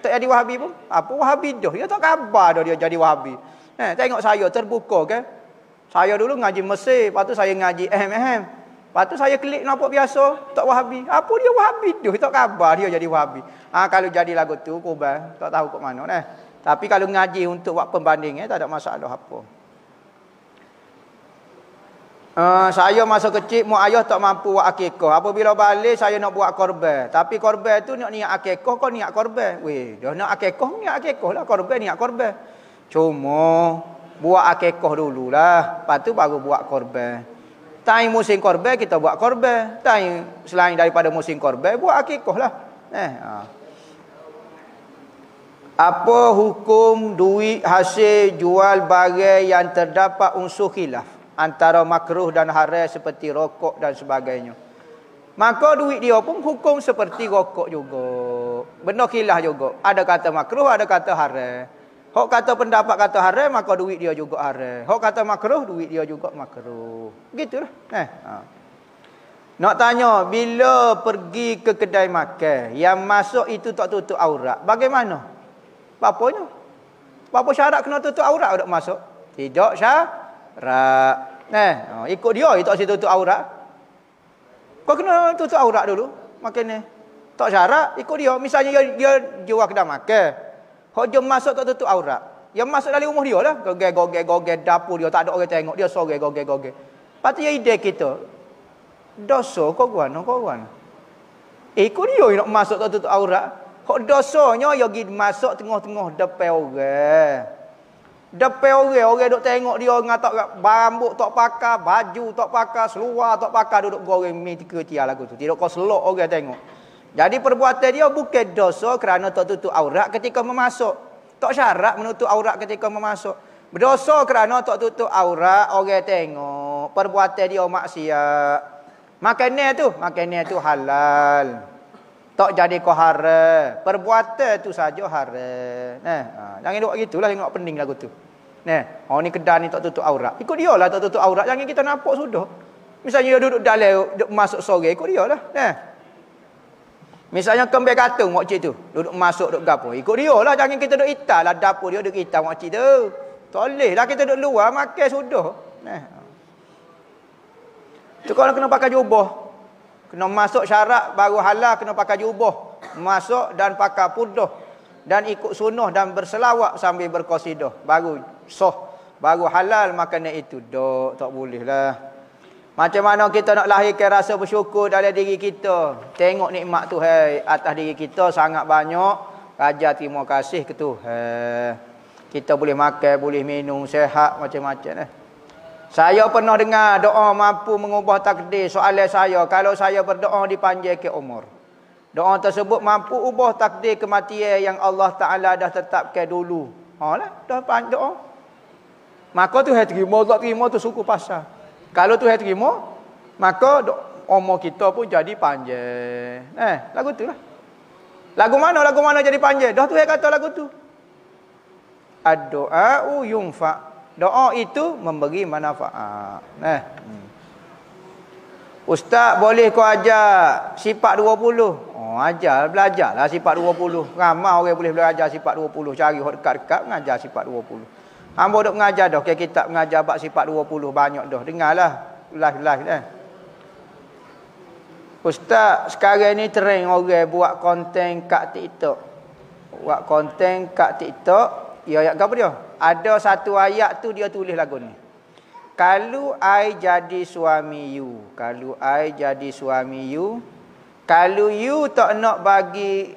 tak jadi Wahabi pun. Apa Wahabi dah? Dia tak khabar dah dia jadi Wahabi. Tengok saya terbuka kan. Saya dulu ngaji Mesir, lepas tu saya ngaji lepas tu saya klik nampak biasa, tak Wahabi. Apa dia Wahabi dah? Tak khabar dia jadi Wahabi. Kalau jadi lagu tu kubah, tak tahu kat mana Tapi kalau ngaji untuk buat pembanding tak ada masalah apa. Saya masa kecil mak ayah tak mampu buat akikah. Apabila balik saya nak buat korban. Tapi korban tu nak niat akikah kau niat korban. Weh, dah nak akikah niat akikah lah, korban niat korban. Cuma buat akikah dululah, lepas tu baru buat korban. Time musim korban kita buat korban. Time selain daripada musim korban buat akikah lah. Apa hukum duit hasil jual barang yang terdapat unsur khilaf antara makruh dan haram seperti rokok dan sebagainya? Maka duit dia pun hukum seperti rokok juga. Benda khilaf juga. Ada kata makruh, ada kata haram. Hok kata pendapat kata haram, maka duit dia juga haram. Hok kata makruh, duit dia juga makruh. Gitulah. Nak tanya, bila pergi ke kedai makan, yang masuk itu tak tutup aurat, bagaimana? Bapanya? Bapa syarat kena tutup aurat untuk masuk? Tidak syarat. Ikut dia tak si tutup aurat. Kau kena tutup aurat dulu. Makanya tak syarat, ikut dia. Misalnya dia jual kedai makan. Hok dia masuk tak tutup aurat. Yang masuk dalam rumah dia lah. Gogel dapur dia tak ada orang tengok. Dia sorang gogel. Lepas tu dia ide kita. Dosa kau guana. Ikut dia nak masuk tak tutup aurat. Hok dosanya dia pergi masuk tengah-tengah depan orang. Depan orang duk tengok dia ngatak rambut tak pakai, baju tak pakai, seluar tak pakai, duduk goreng mi tiga lagu tu. Tidak kau selok orang tengok. Jadi perbuatan dia bukan dosa kerana tak tutup aurat ketika memasuk. Tak syarat menutup aurat ketika memasuk. Berdosa kerana tak tutup aurat orang tengok. Perbuatan dia maksiat. Makanan tu halal. Tak jadi kau haram. Perbuatan tu saja haram. Jangan duk gitulah, tengok pening lagu tu. Ni kedai ni tak tutup aurat. Ikut dia lah tak tutup aurat. Jangan kita nampak sudah. Misalnya dia duduk dalam, duduk masuk sore, ikut dia lah. Misalnya kembali katung makcik tu, duduk masuk duduk gapo. Ikut dia lah, jangan kita duduk ital lah dapur dia duduk ital makcik tu. Tak boleh lah kita duduk luar makan sudah. Tu kalau kena pakai jubah. Kena masuk syarat baru halal kena pakai jubah. Masuk dan pakai pudah. Dan ikut sunnah dan berselawat sambil berqasidah. Baru sah. Baru halal makanan itu. Tak boleh lah. Macam mana kita nak lahirkan rasa bersyukur dalam diri kita. Tengok nikmat Tuhan atas diri kita sangat banyak. Ajar terima kasih ke Tuhan. Kita boleh makan, boleh minum, sehat macam-macam. Saya pernah dengar doa mampu mengubah takdir. Soalan saya, kalau saya berdoa dipanjangkan umur. Doa tersebut mampu ubah takdir kematian yang Allah Ta'ala dah tetapkan dulu. Dah panjang doa. Maka Tuhan terima, Allah terima tu suku pasal. Kalau Tuhan terima, maka umur kita pun jadi panjang. Lagu tu lah. Lagu mana jadi panjang? Dah Tuhan kata lagu tu. Ad-du'a'u yunfa'. Doa itu memberi manfaat. Ustaz, boleh kau ajar sifat 20? Belajarlah sifat 20. Ramai orang boleh belajar sifat 20. Cari hok dekat-dekat mengajar sifat 20. Hamba duk mengajar dah ke kitab mengajar bab sifat 20 banyak dah. Dengarlah live dah. Ustaz, sekarang ni trend orang buat konten kat TikTok. Buat konten kat TikTok, ya ayat apa dia? Ada satu ayat tu dia tulis lagu ni. Kalau I jadi suami you, kalau I jadi suami you, kalau you tak nak bagi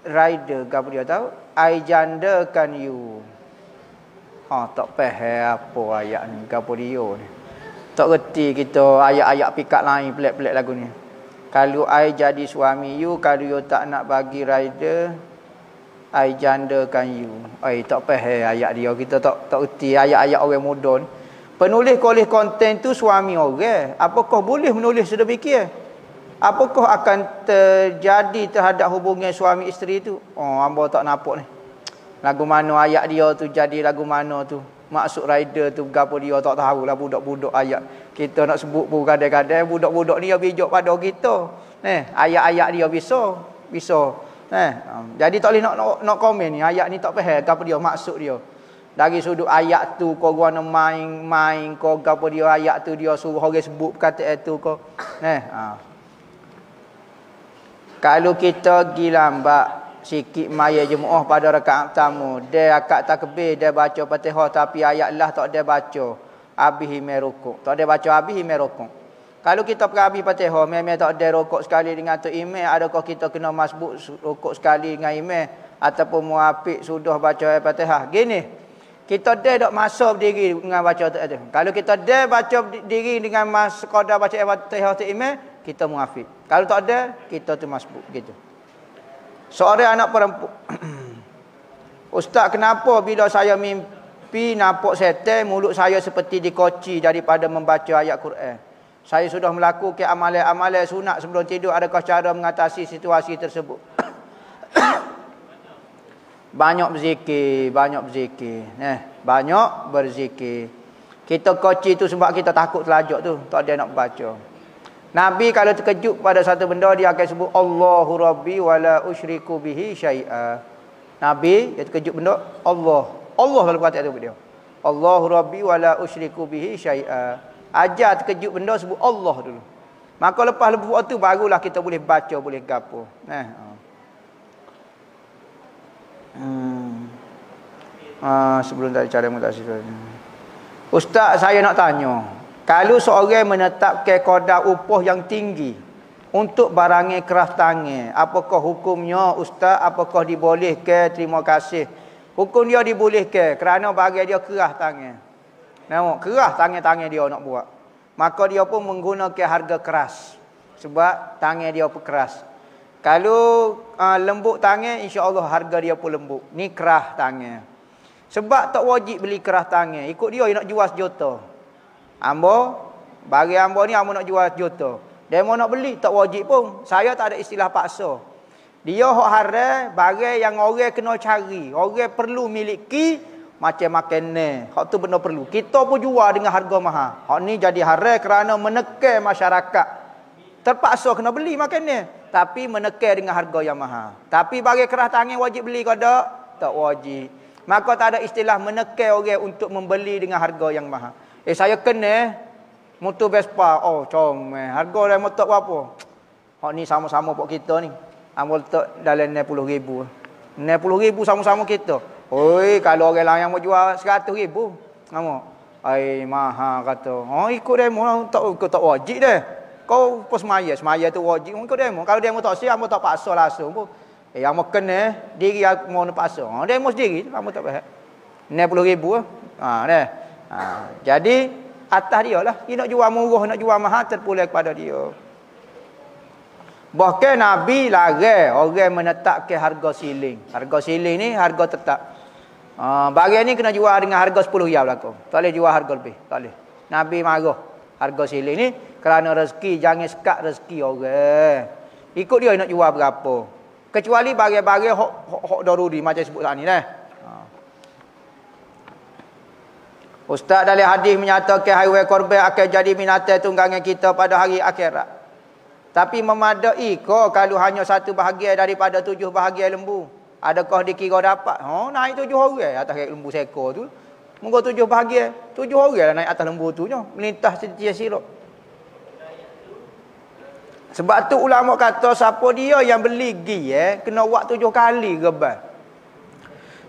rider, apa dia tahu? I jandakan you. Tak faham apa ayat ni, apa dia ni. Tak reti kita ayat-ayat pikat lain pelik-pelik lagu ni. Kalau I jadi suami you, kalau you tak nak bagi rider, I jandakan you. Tak faham ayat dia. Kita tak reti ayat-ayat orang moden. Penulis konten tu suami orang. Apakah boleh menulis sedemikian? Apakah akan terjadi terhadap hubungan suami isteri tu? Hamba tak nampak ni. Lagu mana ayat dia tu jadi lagu mana tu? Maksud rider tu gapo dia tak tahulah budak-budak ayat. Kita nak sebut pun kadang-kadang budak-budak ni dia bijak pada kita. Ayat-ayat dia bisa. Jadi tak boleh nak komen ni ayat ni tak faham gapo dia maksud dia. Dari sudut ayat tu kau guna main kau gapo dia ayat tu dia suruh orang sebut perkataan tu kau. Kalau kita pergi lambat sikit maya jemaah pada rakaat pertama, dia akad takbir, dia baca Fatihah tapi ayat Allah tak dia baca. Habis imam rukuk. Tak dia baca habis imam rukuk. Kalau kita pergi Fatihah, memang tak ada rukuk sekali dengan tu imam, adakah kita kena masbuk rukuk sekali dengan imam ataupun muafiq sudah baca Fatihah? Gini, kita tak masa berdiri dengan baca tu. Kalau kita baca diri dengan sekadar baca Fatihah tu imam, kita muafiq. Kalau tak ada, kita tu masbuk gitu. Seorang anak perempuan. Ustaz, kenapa bila saya mimpi nampak setan, mulut saya seperti dikoci daripada membaca ayat Quran? Saya sudah melakukan amalan-amalan sunat sebelum tidur. Adakah cara mengatasi situasi tersebut? Banyak berzikir. Banyak berzikir. Kita koci tu sebab kita takut telajak tu. Tak ada nak baca. Nabi kalau terkejut pada satu benda, dia akan sebut Allahu Rabbi wala usyriku bihi syai'a. Nabi dia terkejut benda, Allah lalu kata itu dia. Allahu Rabbi wala usyriku bihi syai'a. Ajar terkejut benda sebut Allah dulu. Maka lepas waktu barulah kita boleh baca, boleh gapo. Sebelum tadi cara mutasi. Ustaz, saya nak tanya. Kalau seorang menetapkan kadar upah yang tinggi untuk barang keras tangan, apakah hukumnya Ustaz? Apakah dibolehkan? Terima kasih. Hukum dia dibolehkan kerana barang dia keras tangan. Nampak keras tangan dia nak buat. Maka dia pun menggunakan harga keras. Sebab tangan dia pun keras. Kalau lembut tangan, insya-Allah harga dia pun lembut. Ni keras tangan. Sebab tak wajib beli keras tangan. Ikut dia nak jual sejuta. Bagi ambo ni ambo nak jual juta. Dia mau nak beli tak wajib pun. Saya tak ada istilah paksa. Dia hak haram barang yang orang kena cari, orang perlu miliki macam makanan. Hak tu benda perlu. Kita pun jual dengan harga mahal. Hak ni jadi haram kerana menekan masyarakat. Terpaksa kena beli makanan, tapi menekan dengan harga yang mahal. Tapi bagi keras tangan wajib beli ke tak? Tak wajib. Maka tak ada istilah menekan orang untuk membeli dengan harga yang mahal. Saya kena motor Vespa. Comel. Harga dia motor berapa? Hak ni sama-sama pok kita ni. Ambil letak dalam 60,000. 60,000 sama-sama kita. Kalau orang lain yang mau jual 100,000. Nampak? Mahal kata. Ikut demo tak wajib dah. Kau pun semaya tu wajib ikut demo. Kalau demo tak siap, ambo tak paksa langsung pun. Ambo kena diri aku mau paksa. Demo sendiri, ambo tak faham. 60,000 dah. Jadi atas dia lah. Dia nak jual murah, nak jual mahal, terpulang kepada dia. Bahkan Nabi larang orang menetapkan harga siling. Harga siling ni harga tetap. Barang ni kena jual dengan harga 10 riyal berlaku. Tak boleh jual harga lebih. Tak boleh. Nabi marah harga siling ni kerana rezeki. Jangan sekat rezeki orang. Ikut dia nak jual berapa. Kecuali barang-barang hok daruri macam sebut tadi dah. Ustaz, dalam hadis menyatakan haiwan korban akan jadi binatang tunggangan kita pada hari akhirat. Tapi memadai kau kalau hanya satu bahagian daripada 7 bahagian lembu? Adakah dikira dapat? Naik 7 orang atas lembu seekor tu. Moga 7 bahagia. 7 orang lah naik atas lembu tu nyo, melintas setiap sirup. Sebab tu ulama kata siapa dia yang beli gi kena buat 7 kali rebah.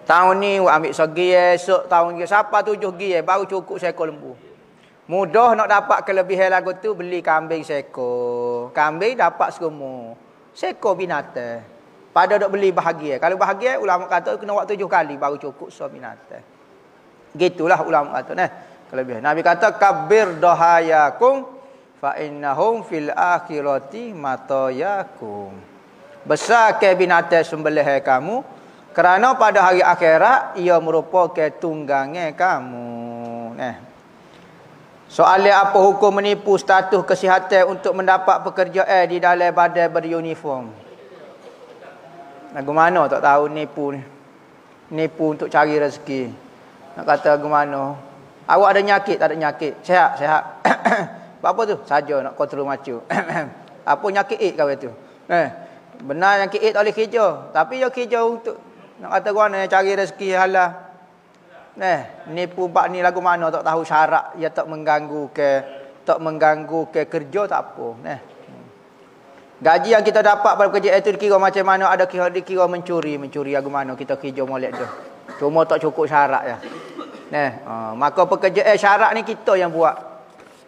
Tahun ni ambil segi esok tahun ni siapa 7 gi baru cukup seekor lembu. Mudah nak dapat kelebihan lagu tu beli kambing seekor. Kambing dapat semua. Seekor binatang. Pada dok beli bahagia. Kalau bahagia ulama kata kena buat 7 kali baru cukup so binatang. Gitulah ulama kata nah. Kelebihan. Nabi kata kabir dahayakum fa innahum fil akhirati matayakum. Besar ke binatang sembelih kamu kerana pada hari akhirat ia merupakan tunggangan kamu. Nah. Soalnya apa hukum menipu status kesihatan untuk mendapat pekerjaan di dalam badan beruniform? Lagu mana tak tahu nipu ni. Nipu untuk cari rezeki. Nak kata gimana? Awak ada nyakit, tak ada nyakit? Sihat, sihat. Apa tu? Saja nak kontrol macu. Apa nyakit kau tu? Benar nyakit tak boleh kerja. Tapi dia kerja untuk nak kata gimana cari rezeki halal. Nipu bab ni lagu mana tak tahu syarat dia tak mengganggu ke kerja tak apa. Gaji yang kita dapat pada kerja itu dikira macam mana, ada dikira mencuri lagu mana kita kerja molek tu. Cuma tak cukup syarat ya. Maka pekerjaan syarat ni kita yang buat.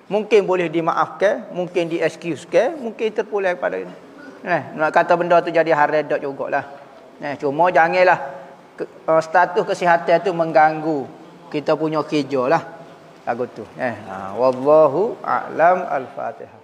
Mungkin boleh dimaafkan, mungkin di-excusekan, mungkin terpulang pada ini. Nak kata benda tu jadi haradat jugalah. Cuma janganlah status kesihatan tu mengganggu kita punya kerja lah. Lagu tu. Wallahu a'lam al-Fatihah.